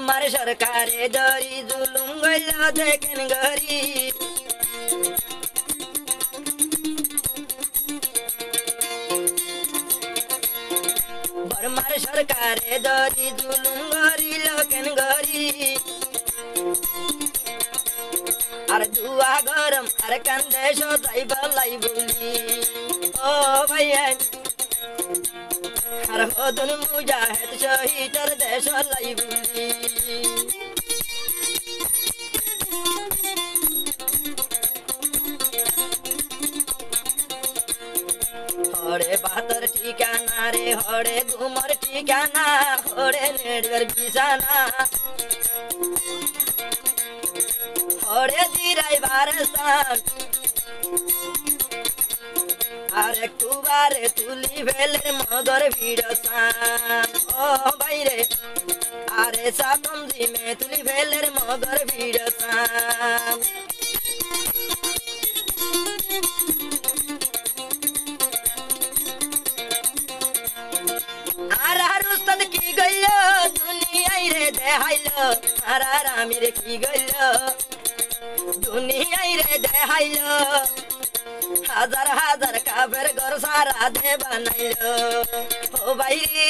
মারে সরকারে ধরি জুলুম গইল দেখেন গরি বর্মার সরকারে ধরি জুলুম গরিল কেন গরি আর দুয়া গরম আর কান্দে সদাই বলাই বলি ও ভাইয়া আর হদন মুজাহিদ শহীদর দেশ লাই বলি হরে বাতর ঠিকানা রে হরে ঘুমর ঠিকানা হরে নেড়ের বিছানা হরে দিরাই বারস্তান আর একটু বারে তুলি ফেলের মগর ভিড়সান ও বাইরে আরে সাতম জিমে তুলি ফেলের মগর ভিড়সান আর আর উস্তাদ কি গইল দুনিয়ায় রে দেখাইল আর আর আমির কি গইল দুনিয়ায় রে দেখাইল হাজার হাজার কাফের ঘর সারা দে বানাইল ও বাইরে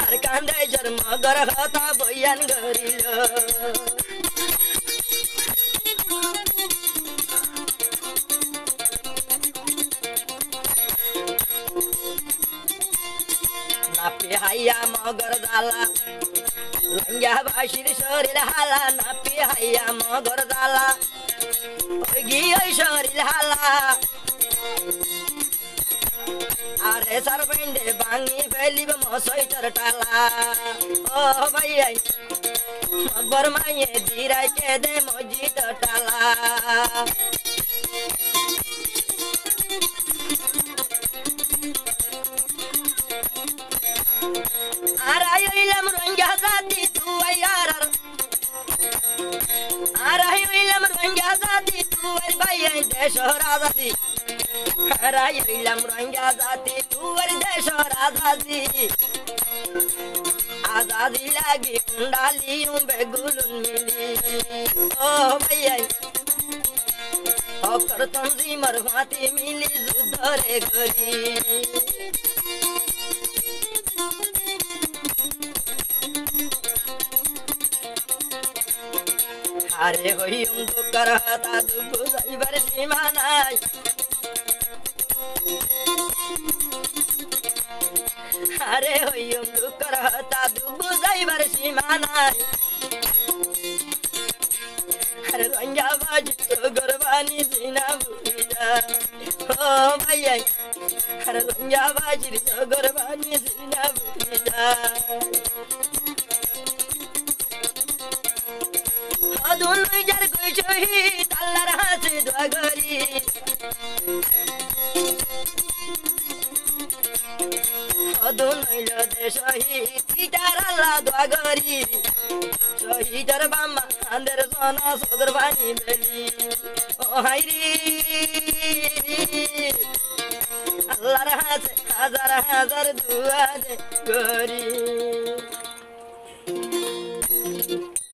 আর কান্দে জন্ম ঘর হতা বইয়ান গরিল নাপি হাইয়া মগর জালা লঙ্গা বাসির শরীর হালা নাপি হাইয়া মগর জালা ওই গিয়ে শরীর হালা আরে সারবেন্ডে ভাঙি ফেলিব মশাইটার টালা ও ভাইয়াই মগর মাইয়ে দিরাই কেদে মসজিদ টালা আর আইলাম রঙ্গা জাতি তুই আর আইলাম রঙ্গা জাতি তুই ভাইয়াই দেশ রাজাদি আর আইলাম রঙ্গা জাতি তুই দেশ রাজাদি আজাদি লাগি কুন্ডালি বেগুলুন মিলি ও ভাইয়াই অকর তঞ্জিমর ভাতি মিলি যুদ্ধ রে করি আরে হইম দুঃখর হতা দুঃখ যাইবার সীমা নাই আরে হইম দুঃখর হতা দুঃখ যাইবার সীমা নাই আরে রঙ্গা বাজি তো গরবানি সিনা বুঝা ও ভাইয়া আরে রঙ্গা বাজির তো গরবানি সিনা বুঝা দুই যার কই শহীদ আল্লাহর হাতে দোয়া করি দুই হইল দে শহীদ ইটার আল্লাহ দোয়া করি শহীদের বাম্মা আন্দের সোনা সদর বানি বেলি ও হাইরি আল্লাহর হাতে হাজার হাজার দোয়া দে করি